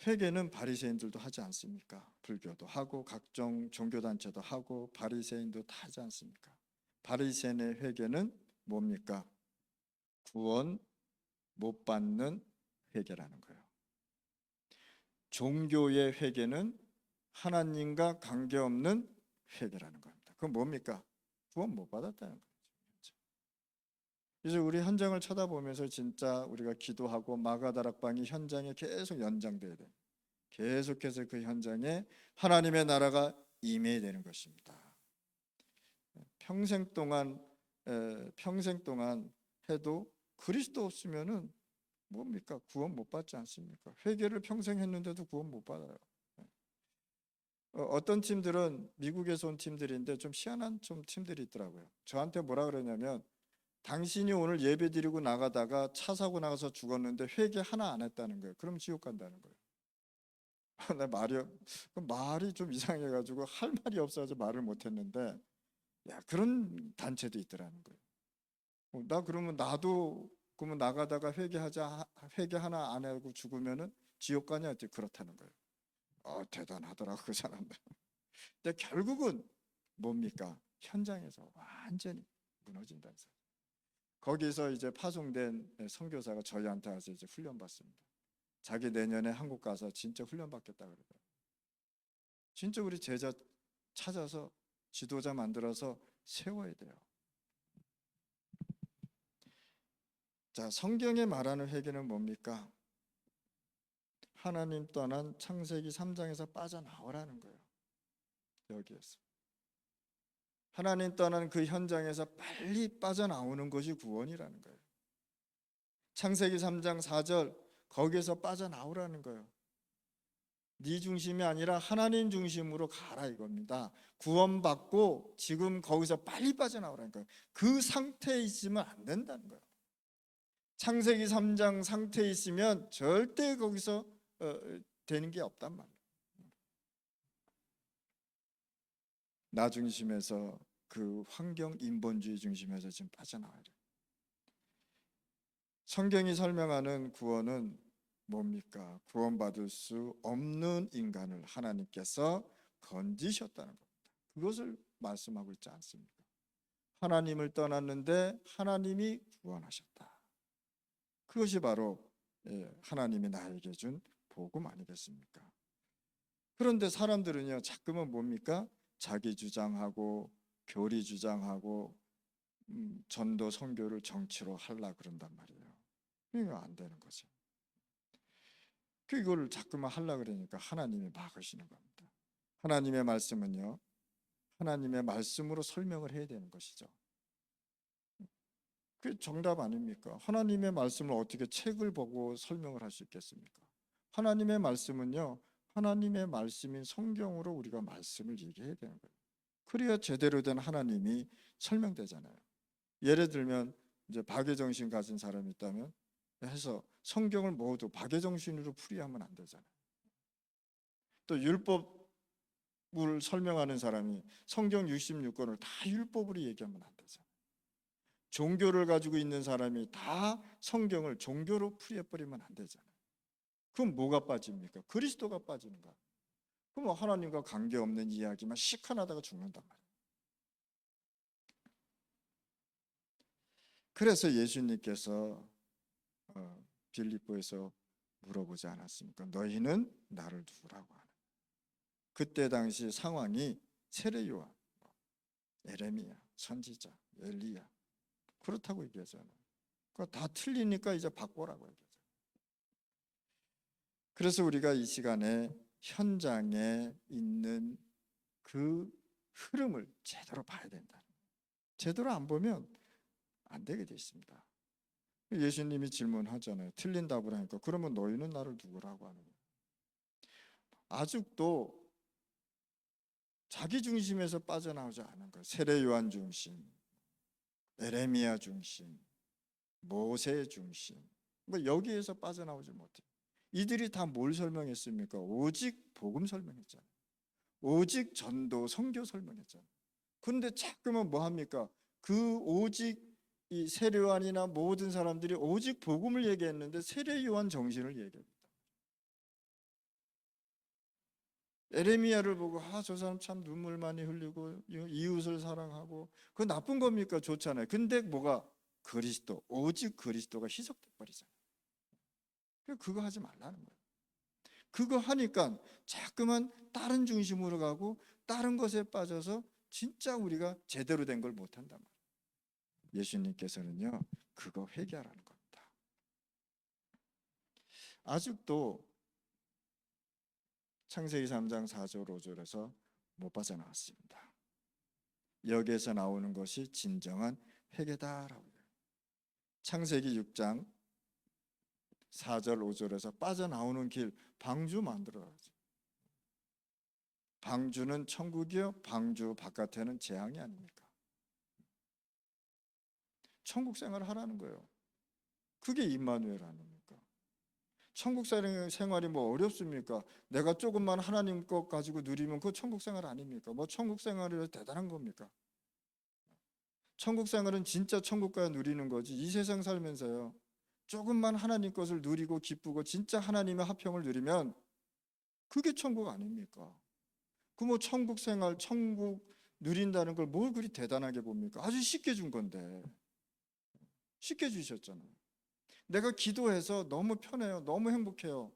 회개는 바리새인들도 하지 않습니까? 불교도 하고 각종 종교단체도 하고 바리새인도 다 하지 않습니까? 바리새인의 회개는 뭡니까? 구원 못 받는 회개라는 거예요. 종교의 회개는 하나님과 관계없는 회개라는 겁니다. 그건 뭡니까? 구원 못 받았다는 거죠. 이제 우리 현장을 쳐다보면서 진짜 우리가 기도하고 마가다락방이 현장에 계속 연장돼야 돼요. 계속해서 그 현장에 하나님의 나라가 임해야 되는 것입니다. 평생 동안 해도 그리스도 없으면은 뭡니까? 구원 못 받지 않습니까? 회개를 평생 했는데도 구원 못 받아요. 어떤 팀들은 미국에서 온 팀들인데 좀 희한한 좀 팀들이 있더라고요. 저한테 뭐라 그러냐면 당신이 오늘 예배 드리고 나가다가 차 사고 나가서 죽었는데 회개 하나 안 했다는 거예요. 그럼 지옥 간다는 거예요. 나 말이 좀 이상해가지고 할 말이 없어서 말을 못했는데, 야, 그런 단체도 있더라는 거예요. 나 그러면 나도 그러면 나가다가 회개 하나 안 하고 죽으면은 지옥 가냐 했더니 그렇다는 거예요. 대단하더라고 그 사람들. 근데 결국은 뭡니까? 현장에서 완전히 무너진다는 사람. 거기서 이제 파송된 선교사가 저희한테 와서 이제 훈련 받습니다. 자기 내년에 한국 가서 진짜 훈련 받겠다 그러더라고요. 진짜 우리 제자 찾아서 지도자 만들어서 세워야 돼요. 자, 성경에 말하는 회개는 뭡니까? 하나님 떠난 창세기 3장에서 빠져나오라는 거예요. 여기에서 하나님 떠난 그 현장에서 빨리 빠져나오는 것이 구원이라는 거예요. 창세기 3장 4절 거기에서 빠져나오라는 거예요. 네 중심이 아니라 하나님 중심으로 가라 이겁니다. 구원받고 지금 거기서 빨리 빠져나오라는 거예요. 그 상태에 있으면 안 된다는 거예요. 창세기 3장 상태에 있으면 절대 거기서 되는 게 없단 말이에요. 나 중심에서 그 환경 인본주의 중심에서 지금 빠져나와야 돼요. 성경이 설명하는 구원은 뭡니까? 구원받을 수 없는 인간을 하나님께서 건지셨다는 겁니다. 그것을 말씀하고 있지 않습니까? 하나님을 떠났는데 하나님이 구원하셨다. 그것이 바로 하나님이 나에게 준 복음 아니겠습니까? 그런데 사람들은요, 자꾸만 뭡니까? 자기 주장하고 교리 주장하고 전도 선교를 정치로 하려 그런단 말이에요. 이거 안 되는 거죠. 그걸 자꾸만 하려 그러니까 하나님이 막으시는 겁니다. 하나님의 말씀은요, 하나님의 말씀으로 설명을 해야 되는 것이죠. 그게 정답 아닙니까? 하나님의 말씀을 어떻게 책을 보고 설명을 할 수 있겠습니까? 하나님의 말씀은요, 하나님의 말씀인 성경으로 우리가 말씀을 얘기해야 되는 거예요. 그래야 제대로 된 하나님이 설명되잖아요. 예를 들면 이제 박애정신 가진 사람이 있다면 해서 성경을 모두 박애정신으로 풀이하면 안 되잖아요. 또 율법을 설명하는 사람이 성경 66권을 다 율법으로 얘기하면 안 되잖아요. 종교를 가지고 있는 사람이 다 성경을 종교로 풀이해버리면 안 되잖아요. 그럼 뭐가 빠집니까? 그리스도가 빠지는 거야. 그럼 하나님과 관계없는 이야기만 시큰하다가 죽는단 말이에요. 그래서 예수님께서 빌립보에서 물어보지 않았습니까? 너희는 나를 누구라고 하느냐? 그때 당시 상황이 세례 요한, 에레미야, 선지자, 엘리야 그렇다고 얘기하잖아요. 그러니까 다 틀리니까 이제 바꿔라고 얘기하잖아요. 그래서 우리가 이 시간에 현장에 있는 그 흐름을 제대로 봐야 된다. 제대로 안 보면 안 되게 돼 있습니다. 예수님이 질문하잖아요. 틀린 답을 하니까 그러면 너희는 나를 누구라고 하느냐? 아직도 자기 중심에서 빠져나오지 않은 거예요. 세례 요한 중심, 에레미야 중심, 모세 중심, 뭐 여기에서 빠져나오지 못해요. 이들이 다 뭘 설명했습니까? 오직 복음 설명했잖아요. 오직 전도 선교 설명했잖아요. 그런데 자꾸만 뭐 합니까? 그 오직 이 세례 요한이나 모든 사람들이 오직 복음을 얘기했는데 세례 요한 정신을 얘기합니다. 에레미야를 보고 저 사람 참 눈물 많이 흘리고 이웃을 사랑하고 그거 나쁜 겁니까? 좋잖아요. 근데 뭐가 그리스도, 오직 그리스도가 희석돼 버리잖아요. 그거 하지 말라는 거예요. 그거 하니까 자꾸만 다른 중심으로 가고 다른 것에 빠져서 진짜 우리가 제대로 된 걸 못한단 말이에요. 예수님께서는요, 그거 회개하라는 겁니다. 아직도 창세기 3장 4절 5절에서 못 빠져나왔습니다. 여기에서 나오는 것이 진정한 회개다라고 해요. 창세기 6장 4절 5절에서 빠져나오는 길, 방주 만들어야죠. 방주는 천국이요, 방주 바깥에는 재앙이 아닙니까? 천국 생활을 하라는 거예요. 그게 임마누엘 아닙니까? 천국 생활이 뭐 어렵습니까? 내가 조금만 하나님 것 가지고 누리면 그거 천국 생활 아닙니까? 뭐 천국 생활이 대단한 겁니까? 천국 생활은 진짜 천국과 누리는 거지. 이 세상 살면서요, 조금만 하나님 것을 누리고 기쁘고 진짜 하나님의 화평을 누리면 그게 천국 아닙니까? 그 뭐 천국 생활, 천국 누린다는 걸 뭘 그리 대단하게 봅니까? 아주 쉽게 준 건데. 쉽게 주셨잖아요. 내가 기도해서 너무 편해요. 너무 행복해요.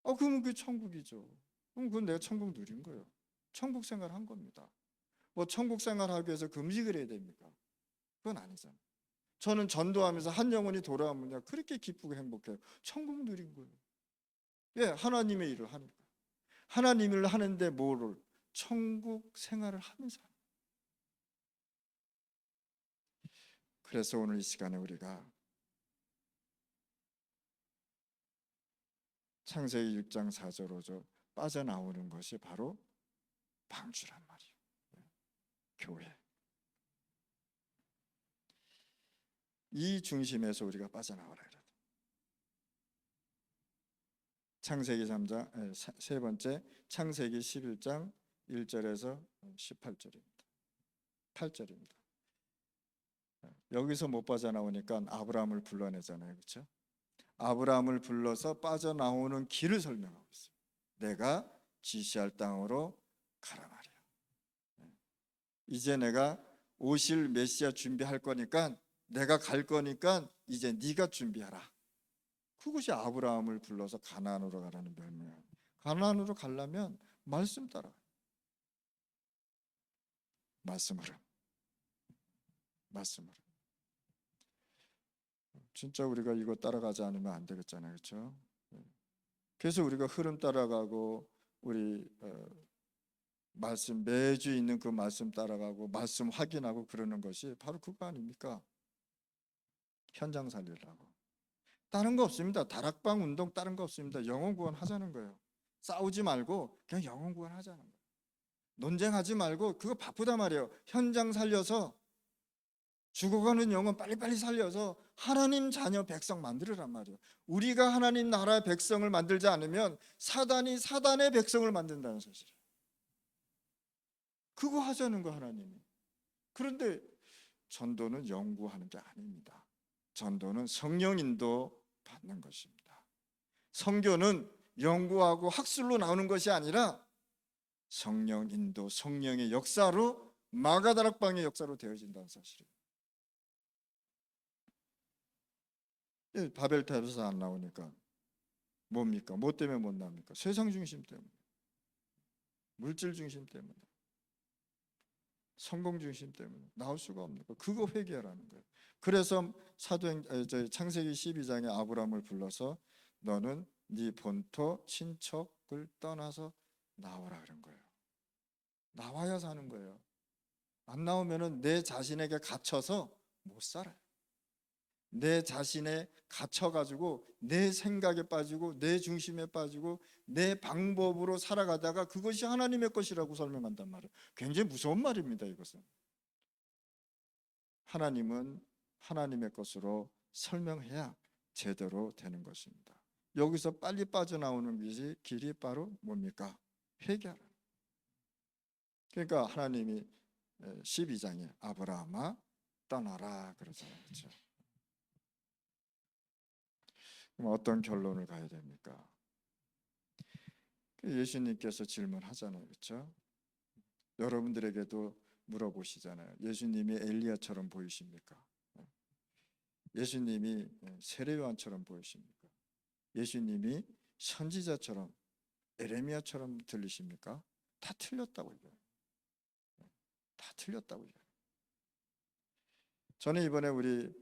그러면 그게 천국이죠. 그럼 그건 내가 천국 누린 거예요. 천국 생활 한 겁니다. 뭐 천국 생활 하기 위해서 금식을 해야 됩니까? 그건 아니잖아요. 저는 전도하면서 한 영혼이 돌아오면 그렇게 기쁘고 행복해요. 천국 누린 거예요. 예, 하나님의 일을 하니까. 하나님 일을 하는데 뭐를? 천국 생활을 하면서. 그래서 오늘 이 시간에 우리가 창세기 6장 4절 5절 빠져나오는 것이 바로 방주란 말이에요. 교회. 이 중심에서 우리가 빠져나와라 그래요. 창세기 3장 세 번째, 창세기 11장 1절에서 18절입니다. 8절입니다. 여기서 못 빠져나오니까 아브라함을 불러내잖아요. 그렇죠? 아브라함을 불러서 빠져나오는 길을 설명하고 있어요. 내가 지시할 땅으로 가라 말이야. 이제 내가 오실 메시아 준비할 거니까, 내가 갈 거니까 이제 네가 준비하라. 그것이 아브라함을 불러서 가나안으로 가라는 별명이에요. 가나안으로 가려면 말씀 따라. 말씀으로. 말씀으로. 진짜 우리가 이거 따라가지 않으면 안 되겠잖아요. 그렇죠? 그래서 우리가 흐름 따라가고 우리 말씀 매주 있는 그 말씀 따라가고 말씀 확인하고 그러는 것이 바로 그거 아닙니까? 현장 살리려고. 다른 거 없습니다. 다락방 운동 다른 거 없습니다. 영혼 구원 하자는 거예요. 싸우지 말고 그냥 영혼 구원 하자는 거예요. 논쟁하지 말고 그거 바쁘단 말이에요. 현장 살려서 죽어가는 영혼 빨리빨리 살려서 하나님 자녀 백성 만들으란 말이에요. 우리가 하나님 나라의 백성을 만들지 않으면 사단이 사단의 백성을 만든다는 사실이에요. 그거 하자는 거 하나님이. 그런데 전도는 연구하는 게 아닙니다. 전도는 성령 인도 받는 것입니다. 선교는 연구하고 학술로 나오는 것이 아니라 성령 인도, 성령의 역사로, 마가다락방의 역사로 되어진다는 사실이에요. 바벨탑에서 안 나오니까 뭡니까? 뭐 때문에 못 나옵니까? 세상 중심 때문에, 물질 중심 때문에, 성공 중심 때문에 나올 수가 없는 거예요. 그거 회개하라는 거예요. 그래서 창세기 12장에 아브라함을 불러서 너는 네 본토 친척을 떠나서 나오라 그런 거예요. 나와야 사는 거예요. 안 나오면은 내 자신에게 갇혀서 못 살아요. 내 자신에 갇혀가지고 내 생각에 빠지고 내 중심에 빠지고 내 방법으로 살아가다가 그것이 하나님의 것이라고 설명한단 말이에요. 굉장히 무서운 말입니다. 이것은 하나님은 하나님의 것으로 설명해야 제대로 되는 것입니다. 여기서 빨리 빠져나오는 것이 길이 바로 뭡니까? 회개하라. 그러니까 하나님이 12장에 아브라함아 떠나라 그러잖아요. 그렇죠? 그럼 어떤 결론을 가야 됩니까? 예수님께서 질문하잖아요, 그렇죠? 여러분들에게도 물어보시잖아요. 예수님이 엘리야처럼 보이십니까? 예수님이 세례요한처럼 보이십니까? 예수님이 선지자처럼 에레미야처럼 들리십니까? 다 틀렸다고 얘기해요. 다 틀렸다고 얘기해요. 저는 이번에 우리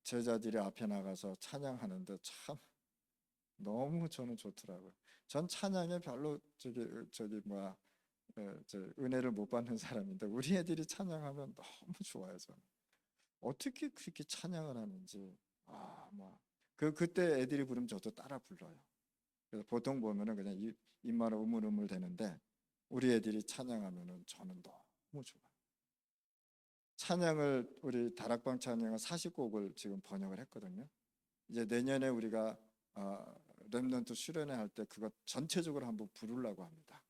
제자들이 앞에 나가서 찬양하는데 참 너무 저는 좋더라고요. 전 찬양에 별로 저기 뭐야 은혜를 못 받는 사람인데 우리 애들이 찬양하면 너무 좋아요. 저는 어떻게 그렇게 찬양을 하는지 그때 애들이 부르면 저도 따라 불러요. 그래서 보통 보면은 그냥 입만 우물우물 되는데 우리 애들이 찬양하면은 저는 너무 좋아요. 찬양을 우리 다락방 찬양을 40곡을 지금 번역을 했거든요. 이제 내년에 우리가 렘넌트 수련회 할 때 그거 전체적으로 한번 부르려고 합니다.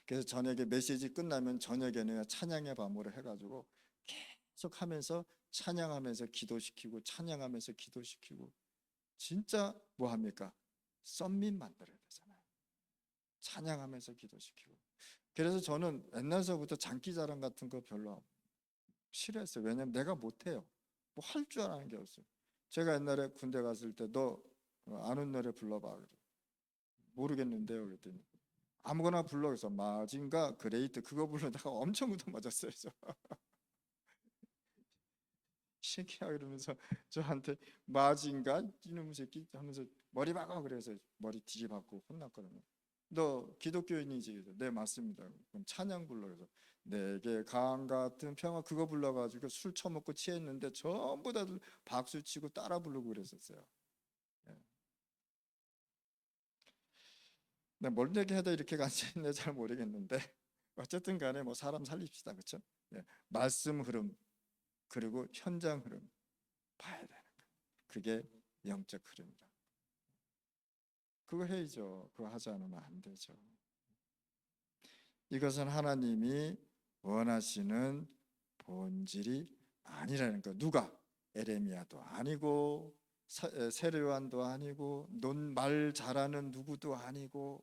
그래서 저녁에 메시지 끝나면 저녁에는 찬양의 밤으로 해가지고 계속 하면서 찬양하면서 기도시키고 찬양하면서 기도시키고 진짜 뭐 합니까? 썸밋 만들어야 되잖아요. 찬양하면서 기도시키고. 그래서 저는 옛날서부터 장기자랑 같은 거 별로 싫어했어요. 왜냐면 내가 못해요. 뭐 할 줄 아는 게 없어요. 제가 옛날에 군대 갔을 때 너 아는 노래 불러봐. 그래. 모르겠는데요. 그랬더니 아무거나 불러. 그래서 마징가 그레이트 그거 부르다가 엄청 얻어맞았어요. 신기하게 그러면서 저한테 마징가 이놈의 새끼 하면서 머리 박아 그래서 머리 뒤집어갖고 혼났거든요. 너 기독교인이지? 그래서 네 맞습니다. 그럼 찬양 불러. 그래서 내게 강 같은 평화 그거 불러가지고 술 처먹고 취했는데 전부 다들 박수 치고 따라 부르고 그랬었어요. 예. 뭘 얘기하다 이렇게 간지있네 잘 모르겠는데 어쨌든 간에 뭐 사람 살립시다. 그렇죠? 예. 말씀 흐름 그리고 현장 흐름 봐야 되는 거예요. 그게 영적 흐름이다. 그거 해야죠. 그거 하지 않으면 안 되죠. 이것은 하나님이 원하시는 본질이 아니라는 거. 누가? 에레미야도 아니고 세례요한도 아니고 말 잘하는 누구도 아니고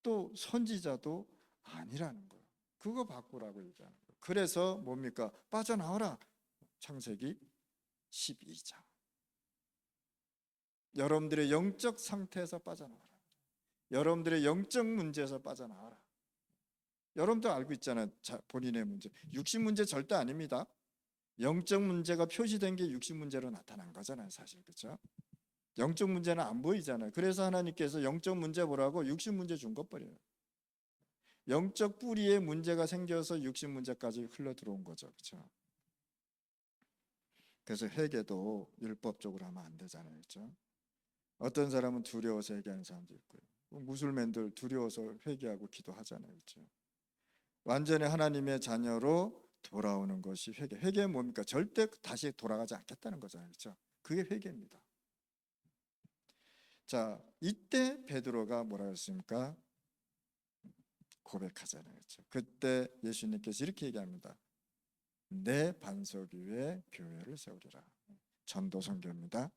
또 선지자도 아니라는 거예요. 그거 바꾸라고 얘기하는 거예요. 그래서 뭡니까? 빠져나와라. 창세기 12장. 여러분들의 영적 상태에서 빠져나와라. 여러분들의 영적 문제에서 빠져나와라. 여러분도 알고 있잖아요. 본인의 문제. 육신 문제 절대 아닙니다. 영적 문제가 표시된 게 육신 문제로 나타난 거잖아요. 사실 그렇죠? 영적 문제는 안 보이잖아요. 그래서 하나님께서 영적 문제 보라고 육신 문제 준 것 버려요. 영적 뿌리에 문제가 생겨서 육신 문제까지 흘러 들어온 거죠. 그렇죠? 그래서 회개도 율법적으로 하면 안 되잖아요. 그렇죠? 어떤 사람은 두려워서 회개하는 사람도 있고요. 무술맨들 두려워서 회개하고 기도하잖아요. 그렇죠? 완전히 하나님의 자녀로 돌아오는 것이 회개. 회개는 뭡니까? 절대 다시 돌아가지 않겠다는 거잖아요. 그렇죠? 그게 회개입니다. 자, 이때 베드로가 뭐라 했습니까? 고백하잖아요. 그렇죠? 그때 예수님께서 이렇게 얘기합니다. 내 반석 위에 교회를 세우리라. 전도 선교입니다.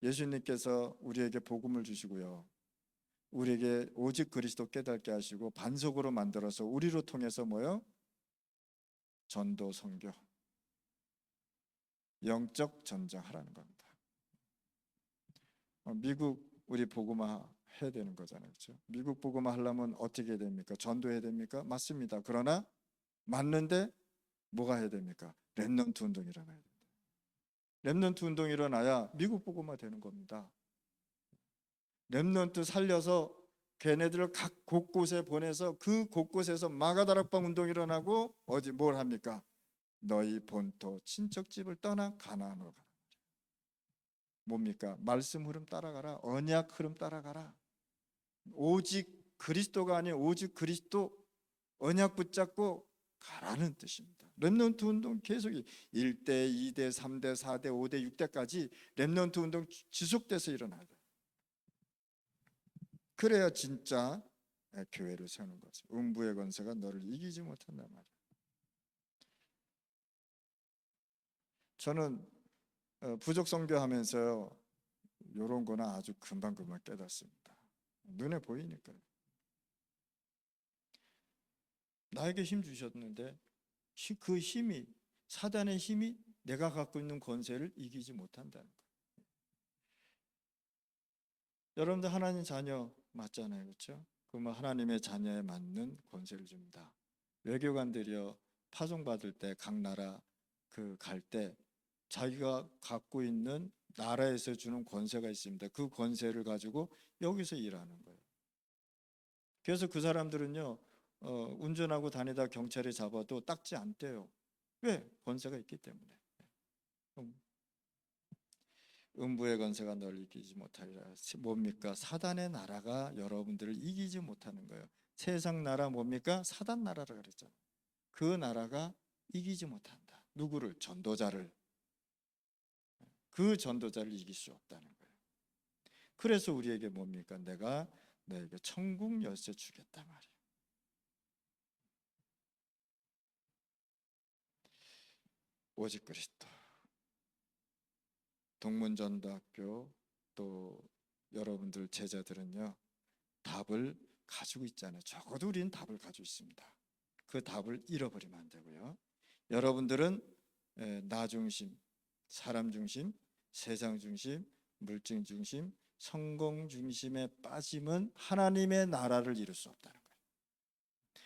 예수님께서 우리에게 복음을 주시고요. 우리에게 오직 그리스도 깨닫게 하시고 반석으로 만들어서 우리로 통해서 뭐요? 전도 선교, 영적 전쟁하라는 겁니다. 미국 우리 복음화 해야 되는 거잖아요. 그렇죠? 미국 복음화 하려면 어떻게 해야 됩니까? 전도해야 됩니까? 맞습니다. 그러나 맞는데 뭐가 해야 됩니까? 렘넌트 운동이 일어나야 됩니다. 렘넌트 운동이 일어나야 미국 복음화 되는 겁니다. 렘넌트 살려서 걔네들을 각 곳곳에 보내서 그 곳곳에서 마가다락방 운동이 일어나고 어디 뭘 합니까? 너희 본토 친척집을 떠나 가나안으로 가라. 뭡니까? 말씀 흐름 따라가라. 언약 흐름 따라가라. 오직 그리스도가 아닌 오직 그리스도 언약 붙잡고 가라는 뜻입니다. 렘넌트 운동 계속 1대, 2대, 3대, 4대, 5대, 6대까지 렘넌트 운동 지속돼서 일어나야 돼요. 그래야 진짜 교회를 세우는 거죠. 음부의 권세가 너를 이기지 못한단 말이에요. 저는 부족 선교하면서요 이런 거는 아주 금방금방 깨닫습니다. 눈에 보이니까요. 나에게 힘 주셨는데 그 힘이, 사단의 힘이 내가 갖고 있는 권세를 이기지 못한다는 거예요. 여러분들 하나님 자녀 맞잖아요, 그렇죠? 그러면 하나님의 자녀에 맞는 권세를 줍니다. 외교관들이요, 파송받을 때 각 나라 갈 때 자기가 갖고 있는 나라에서 주는 권세가 있습니다. 그 권세를 가지고 여기서 일하는 거예요. 그래서 그 사람들은요, 운전하고 다니다 경찰이 잡아도 닦지 않대요. 왜? 권세가 있기 때문에. 음부의 권세가 너를 이기지 못하리라. 뭡니까? 사단의 나라가 여러분들을 이기지 못하는 거예요. 세상 나라 뭡니까? 사단 나라라 그랬잖아요. 그 나라가 이기지 못한다. 누구를? 전도자를. 그 전도자를 이길 수 없다는 거예요. 그래서 우리에게 뭡니까? 내가 너에게 천국 열쇠 주겠다 말이에요. 오직 그리스도. 동문전도학교 또 여러분들 제자들은요, 답을 가지고 있잖아요. 적어도 우리는 답을 가지고 있습니다. 그 답을 잃어버리면 안 되고요. 여러분들은 나 중심, 사람 중심, 세상 중심, 물질 중심, 성공 중심에 빠지면 하나님의 나라를 이룰 수 없다는 거예요.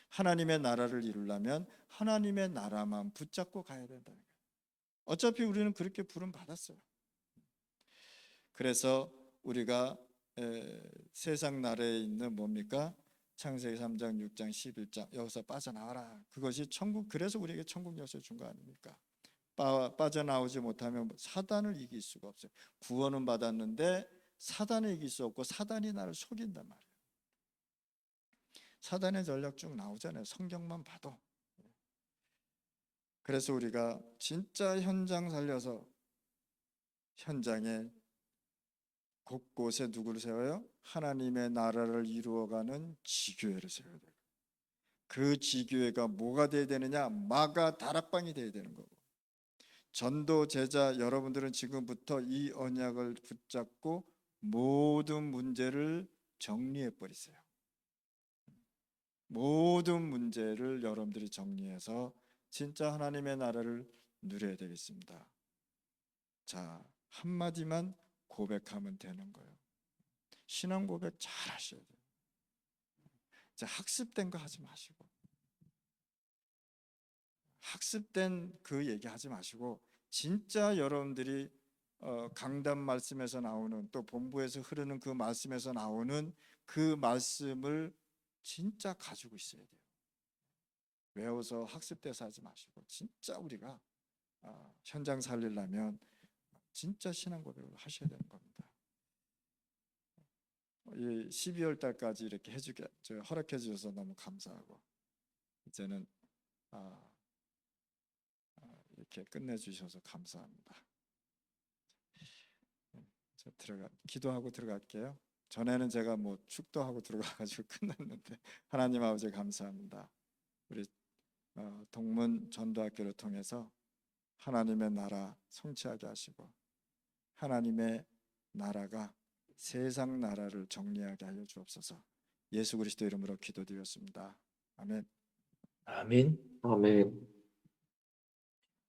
하나님의 나라를 이루려면 하나님의 나라만 붙잡고 가야 된다는 거예요. 어차피 우리는 그렇게 부름 받았어요. 그래서 우리가 세상 나라에 있는 뭡니까? 창세기 3장, 6장, 11장 여기서 빠져나와라. 그것이 천국, 그래서 우리에게 천국 열쇠 준 거 아닙니까? 빠져나오지 못하면 사단을 이길 수가 없어요. 구원은 받았는데 사단을 이길 수 없고 사단이 나를 속인단 말이에요. 사단의 전략 쭉 나오잖아요. 성경만 봐도. 그래서 우리가 진짜 현장 살려서 현장에 곳곳에 누구를 세워요? 하나님의 나라를 이루어가는 지교회를 세워야 돼요. 그 지교회가 뭐가 돼야 되느냐? 마가 다락방이 돼야 되는 거고, 전도 제자 여러분들은 지금부터 이 언약을 붙잡고 모든 문제를 정리해 버리세요. 모든 문제를 여러분들이 정리해서 진짜 하나님의 나라를 누려야 되겠습니다. 자, 한마디만 고백하면 되는 거예요. 신앙 고백 잘 하셔야 돼요. 이제 학습된 거 하지 마시고, 학습된 그 얘기 하지 마시고, 진짜 여러분들이 강단 말씀에서 나오는, 또 본부에서 흐르는 그 말씀에서 나오는 그 말씀을 진짜 가지고 있어야 돼요. 외워서 학습돼서 하지 마시고, 진짜 우리가 현장 살리려면 진짜 신앙 고백을 하셔야 되는 겁니다. 12월 달까지 이렇게 허락해 주셔서 너무 감사하고, 이제는 이렇게 끝내주셔서 감사합니다. 기도하고 들어갈게요. 전에는 제가 뭐 축도하고 들어가가지고 끝났는데 하나님 아버지 감사합니다. 우리 동문 전도학교를 통해서 하나님의 나라 성취하게 하시고, 하나님의 나라가 세상 나라를 정리하게 하여 주옵소서. 예수 그리스도 이름으로 기도드렸습니다. 아멘. 아멘. 아멘.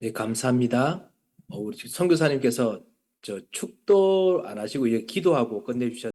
네, 감사합니다. 우리 선교사님께서 축도 안 하시고 기도하고 끝내주셨.